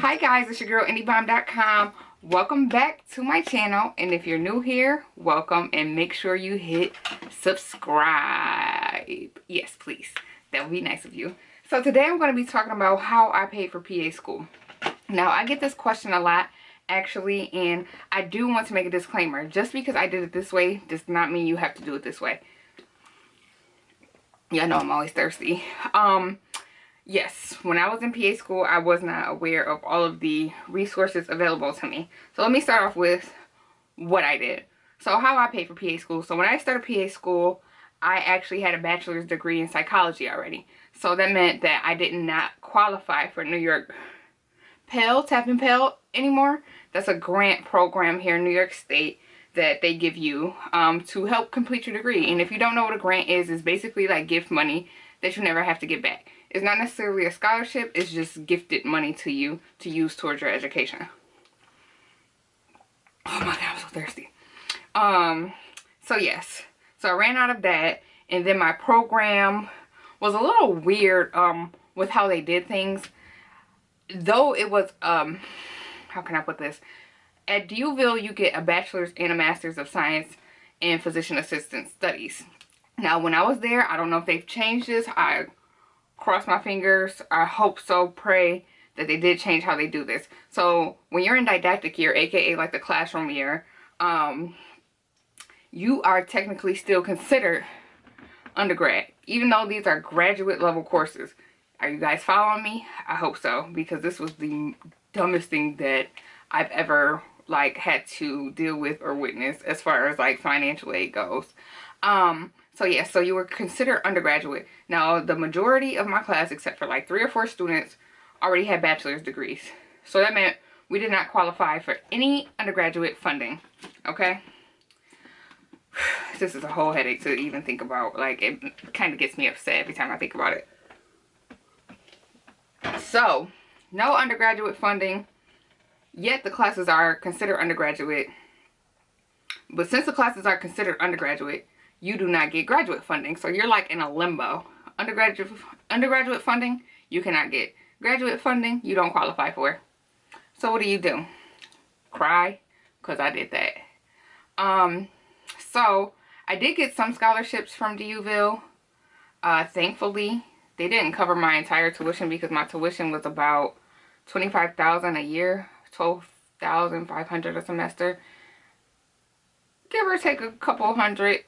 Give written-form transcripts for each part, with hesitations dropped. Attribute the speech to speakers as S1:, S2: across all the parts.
S1: Hi guys, it's your girl indiebombdotcom. Welcome back to my channel, and if you're new here, welcome, and make sure you hit subscribe. Yes, please. That would be nice of you. So today I'm going to be talking about how I paid for PA school. Now, I get this question a lot actually, and I do want to make a disclaimer. Just because I did it this way does not mean you have to do it this way. Yeah, I know I'm always thirsty. Yes, when I was in PA school, I was not aware of all of the resources available to me. So let me start off with what I did. So how I paid for PA school. So when I started PA school, I actually had a bachelor's degree in psychology already. So that meant that I did not qualify for New York Tap and Pell anymore. That's a grant program here in New York State that they give you to help complete your degree. And if you don't know what a grant is, it's basically like gift money that you never have to get back. It's not necessarily a scholarship, it's just gifted money to you to use towards your education. Oh my god, I'm so thirsty. So yes. So I ran out of that, and then my program was a little weird with how they did things. Though it was how can I put this? At DUville you get a bachelor's and a master's of science in physician assistant studies. Now when I was there, I don't know if they've changed this. I cross my fingers. I hope so, pray that they did change how they do this. So when you're in didactic year, aka like the classroom year, you are technically still considered undergrad, even though these are graduate level courses. Are you guys following me? I hope so, because this was the dumbest thing that I've ever like had to deal with or witness as far as like financial aid goes. So yeah, so you were considered undergraduate. Now, the majority of my class, except for like 3 or 4 students, already had bachelor's degrees. So that meant we did not qualify for any undergraduate funding, okay? This is a whole headache to even think about. Like, it kind of gets me upset every time I think about it. So, no undergraduate funding, yet the classes are considered undergraduate. But since the classes are considered undergraduate, you do not get graduate funding. So you're like in a limbo. Undergraduate funding, you cannot get. Graduate funding, you don't qualify for. So what do? Cry? Because I did that. So I did get some scholarships from DUville. Thankfully, they didn't cover my entire tuition because my tuition was about $25,000 a year, $12,500 a semester. Give or take a couple hundred.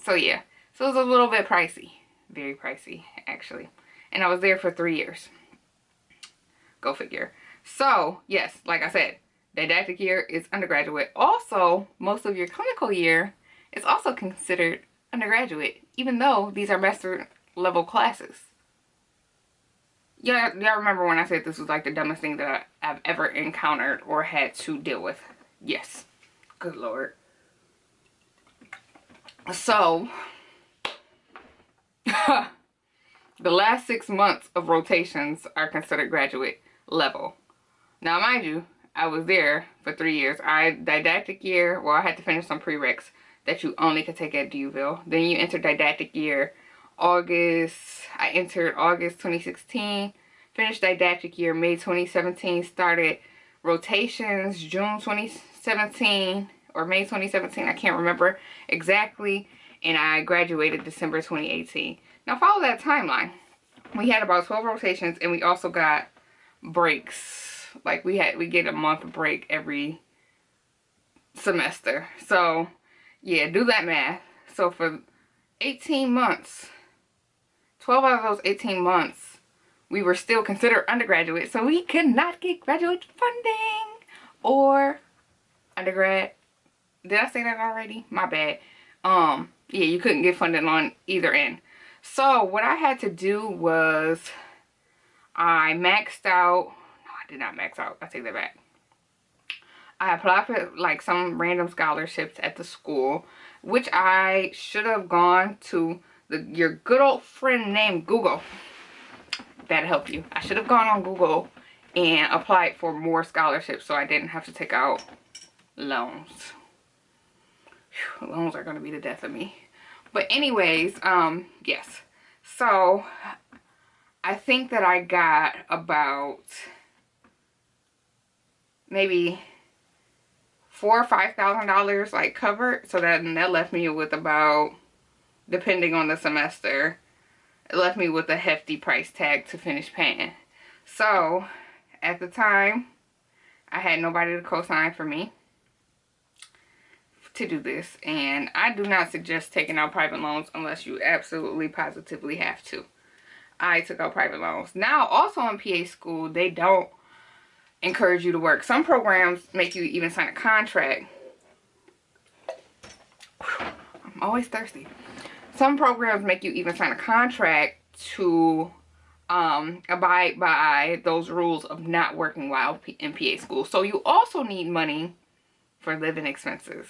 S1: So yeah, so it was a little bit pricey, very pricey actually, and I was there for 3 years. Go figure. So yes, like I said, didactic year is undergraduate. Also, most of your clinical year is also considered undergraduate, even though these are master level classes. Yeah, y'all remember when I said this was like the dumbest thing that I've ever encountered or had to deal with? Yes. Good Lord. So, the last 6 months of rotations are considered graduate level. Now, mind you, I was there for 3 years. Didactic year, well, I had to finish some prereqs that you only could take at DUville. Then you enter didactic year I entered August 2016, finished didactic year May 2017, started rotations June 2017. Or May 2017, I can't remember exactly, and I graduated December 2018. Now follow that timeline. We had about 12 rotations, and we also got breaks. Like we get a month break every semester. So yeah, do that math. So for 18 months, 12 out of those 18 months, we were still considered undergraduate, so we could not get graduate funding or undergrad. Did I say that already? My bad. Yeah, you couldn't get funding on either end. So what I had to do was I maxed out. No, I did not max out. I take that back. I applied for like some random scholarships at the school, which I should have gone to your good old friend named Google. That'll help you. I should have gone on Google and applied for more scholarships so I didn't have to take out loans. Loans are going to be the death of me. But anyways, yes. So, I think that I got about maybe $4,000 or $5,000 like covered. So that left me with about, depending on the semester, it left me with a hefty price tag to finish paying. So at the time, I had nobody to co-sign for me to do this, and I do not suggest taking out private loans unless you absolutely positively have to. I took out private loans. Now, also in PA school, they don't encourage you to work. Some programs make you even sign a contract. I'm always thirsty. Some programs make you even sign a contract to abide by those rules of not working while in PA school. So you also need money for living expenses.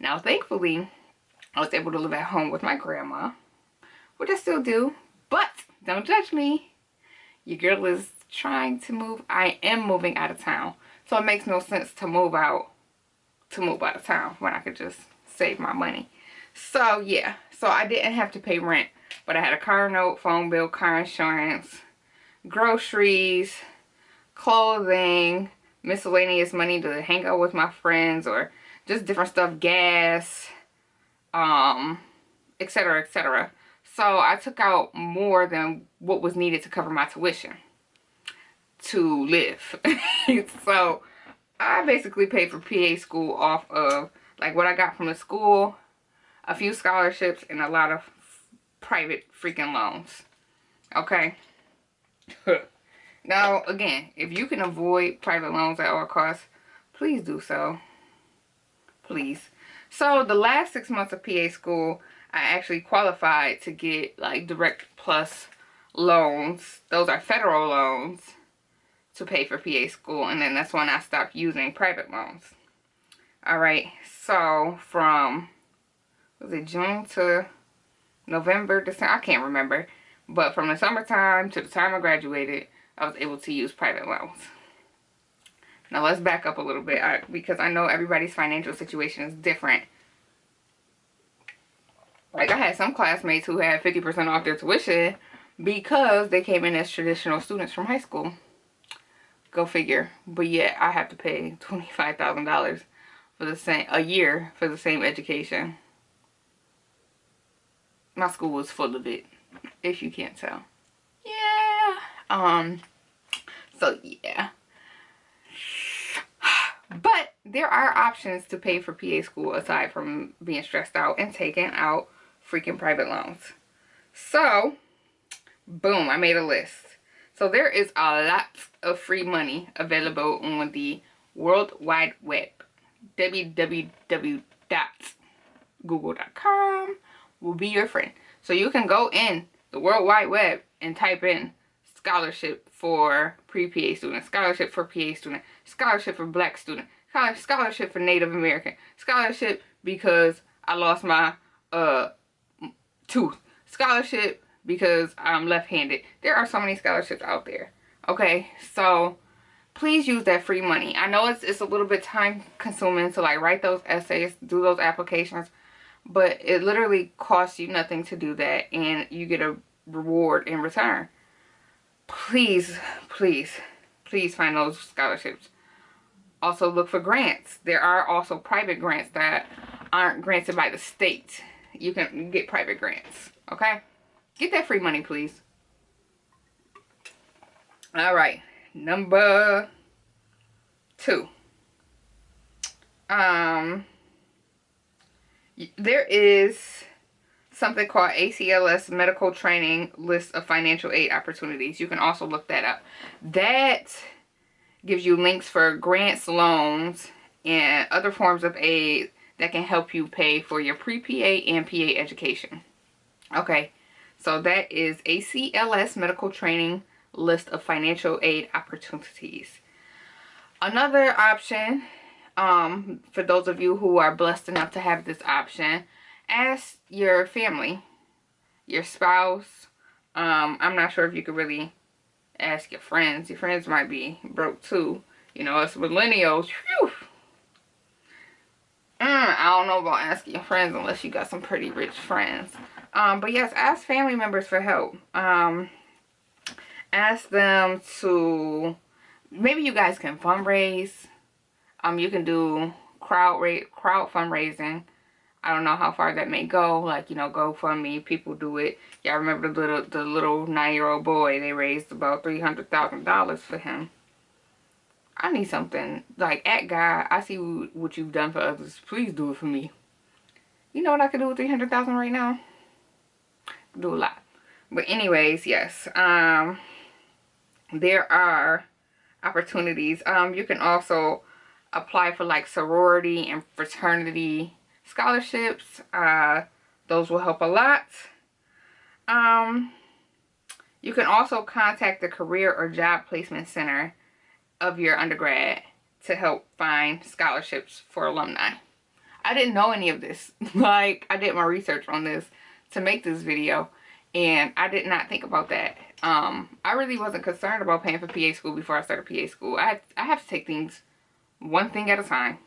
S1: Now, thankfully, I was able to live at home with my grandma, which I still do, but don't judge me. Your girl is trying to move. I am moving out of town, so it makes no sense to move out of town when I could just save my money. So yeah, so I didn't have to pay rent, but I had a car note, phone bill, car insurance, groceries, clothing, miscellaneous money to hang out with my friends, or just different stuff, gas, etc., etc. So I took out more than what was needed to cover my tuition to live. So I basically paid for PA school off of like what I got from the school, a few scholarships, and a lot of private freaking loans. Okay. Now, again, if you can avoid private loans at all costs, please do so. Please. So the last 6 months of PA school, I actually qualified to get like Direct Plus loans. Those are federal loans to pay for PA school, and then that's when I stopped using private loans. Alright, so from, was it June to November, December? I can't remember. But from the summertime to the time I graduated, I was able to use private loans. Now let's back up a little bit, because I know everybody's financial situation is different. Like I had some classmates who had 50% off their tuition because they came in as traditional students from high school. Go figure. But yet I have to pay $25,000 for the same a year for the same education. My school was full of it, if you can't tell. Yeah. So yeah. But there are options to pay for PA school aside from being stressed out and taking out freaking private loans. So, boom, I made a list. So there is a lot of free money available on the World Wide Web. www.google.com will be your friend. So you can go in the World Wide Web and type in scholarship for pre-PA students, scholarship for PA student, scholarship for black student, scholarship for Native American, scholarship because I lost my tooth, scholarship because I'm left-handed. There are so many scholarships out there. Okay, so please use that free money. I know it's a little bit time consuming to like write those essays, do those applications, but it literally costs you nothing to do that, and you get a reward in return. Please, please, please find those scholarships. Also look for grants. There are also private grants that aren't granted by the state. You can get private grants, okay? Get that free money, please. All right, number 2. There is something called ACLS Medical Training List of Financial Aid Opportunities. You can also look that up. That gives you links for grants, loans, and other forms of aid that can help you pay for your pre-PA and PA education. Okay, so that is ACLS Medical Training List of Financial Aid Opportunities. Another option, for those of you who are blessed enough to have this option, ask your family, your spouse. I'm not sure if you could really ask your friends. Your friends might be broke too. You know, us millennials. Whew. I don't know about asking your friends unless you got some pretty rich friends. But yes, ask family members for help. Ask them to, maybe you guys can fundraise You can do crowd fundraising. I don't know how far that may go. Like, you know, GoFundMe, people do it. Y'all remember the little 9-year-old boy? They raised about $300,000 for him. I need something like, at God, I see what you've done for others. Please do it for me. You know what I could do with $300,000 right now? Do a lot. But anyways, yes. There are opportunities. You can also apply for like sorority and fraternity scholarships. Those will help a lot. You can also contact the career or job placement center of your undergrad to help find scholarships for alumni. I didn't know any of this. Like, I did my research on this to make this video, and I did not think about that. I really wasn't concerned about paying for PA school before I started PA school. I have to take things one thing at a time.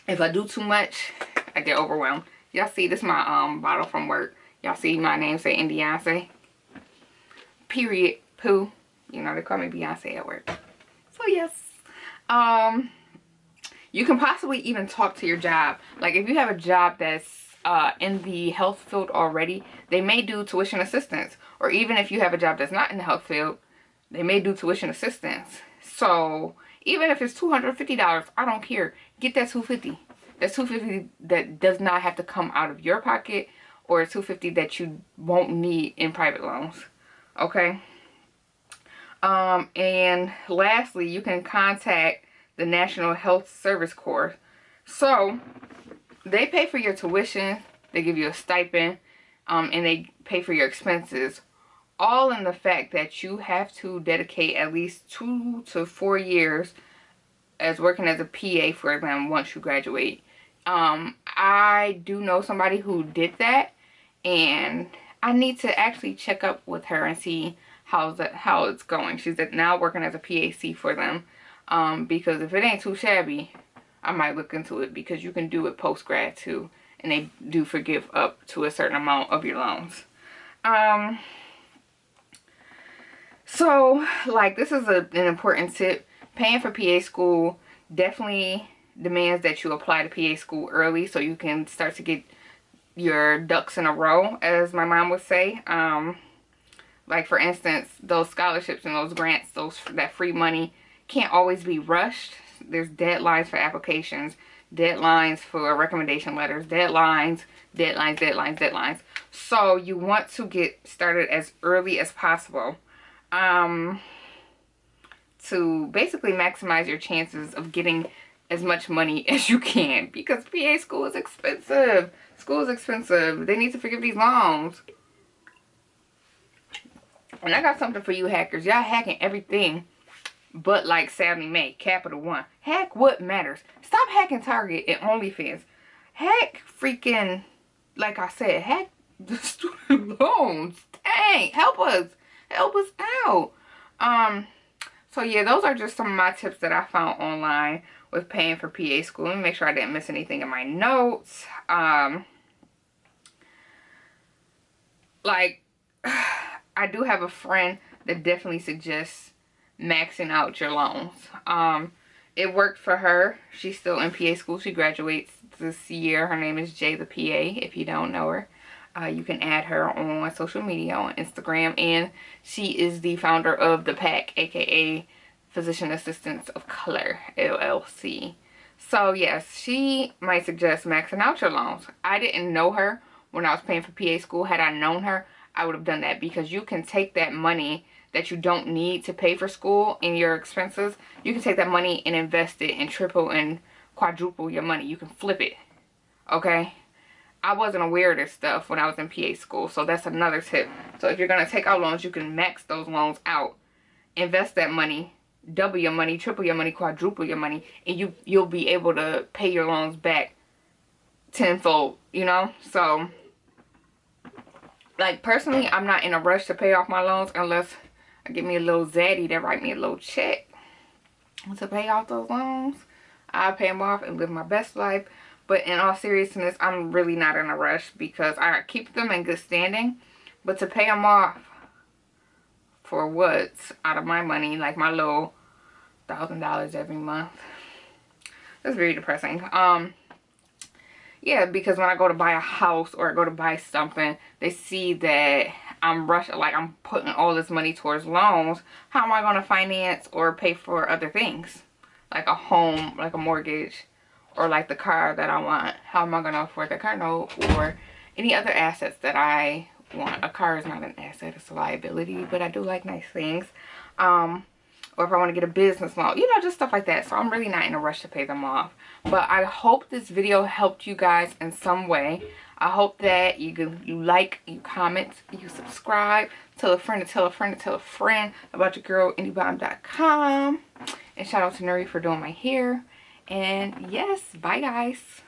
S1: If I do too much, I get overwhelmed. Y'all see, this is my bottle from work. Y'all see my name say Beyonce. Period. Pooh. You know, they call me Beyonce at work. So yes. You can possibly even talk to your job. Like, if you have a job that's in the health field already, they may do tuition assistance. Or even if you have a job that's not in the health field, they may do tuition assistance. So even if it's $250, I don't care. Get that $250. That's $250 that does not have to come out of your pocket, or $250 that you won't need in private loans. Okay. And lastly, you can contact the National Health Service Corps. So they pay for your tuition, they give you a stipend, and they pay for your expenses, all in the fact that you have to dedicate at least 2 to 4 years as working as a PA for them once you graduate. I do know somebody who did that, and I need to actually check up with her and see how it's going. She's now working as a PAC for them, because if it ain't too shabby, I might look into it, because you can do it post-grad too, and they do forgive up to a certain amount of your loans. So, like, this is an important tip. Paying for PA school definitely demands that you apply to PA school early so you can start to get your ducks in a row, as my mom would say. Like, for instance, those scholarships and those grants, that free money can't always be rushed. There's deadlines for applications, deadlines for recommendation letters, deadlines. So you want to get started as early as possible, to basically maximize your chances of getting as much money as you can, because PA school is expensive. School is expensive. They need to forgive these loans. And I got something for you hackers. Y'all hacking everything but, like, Sally Mae, Capital One. Hack what matters. Stop hacking Target and OnlyFans. Hack freaking, like I said, hack the student loans. Dang, help us. Help us out. So yeah, those are just some of my tips that I found online with paying for PA school. Let me make sure I didn't miss anything in my notes. Like, I do have a friend that definitely suggests maxing out your loans. It worked for her. She's still in PA school. She graduates this year. Her name is Jay the PA, if you don't know her. You can add her on social media, on Instagram, and she is the founder of the PAC, aka Physician Assistants of Color, LLC. So yes, she might suggest maxing out your loans. I didn't know her when I was paying for PA school. Had I known her, I would have done that, because you can take that money that you don't need to pay for school and your expenses, you can take that money and invest it and triple and quadruple your money. You can flip it. Okay? I wasn't aware of this stuff when I was in PA school, so that's another tip. So if you're going to take out loans, you can max those loans out. Invest that money, double your money, triple your money, quadruple your money, and you'll be able to pay your loans back tenfold, you know? So, like, personally, I'm not in a rush to pay off my loans unless I get me a little zaddy that write me a little check to pay off those loans. I'll pay them off and live my best life. But in all seriousness, I'm really not in a rush, because I keep them in good standing. But to pay them off for what's out of my money, like my little $1,000 every month. That's very depressing. Yeah, because when I go to buy a house or I go to buy something, they see that I'm rushing, like I'm putting all this money towards loans. How am I going to finance or pay for other things? Like a home, like a mortgage, or like the car that I want. How am I going to afford that car note or any other assets that I want? A car is not an asset, it's a liability, but I do like nice things. Or if I want to get a business loan, you know, just stuff like that. So I'm really not in a rush to pay them off. But I hope this video helped you guys in some way. I hope that you like, you comment, you subscribe, tell a friend to tell a friend to tell a friend about your girl, indiebombdotcom. And shout out to Nuri for doing my hair. And yes, bye guys.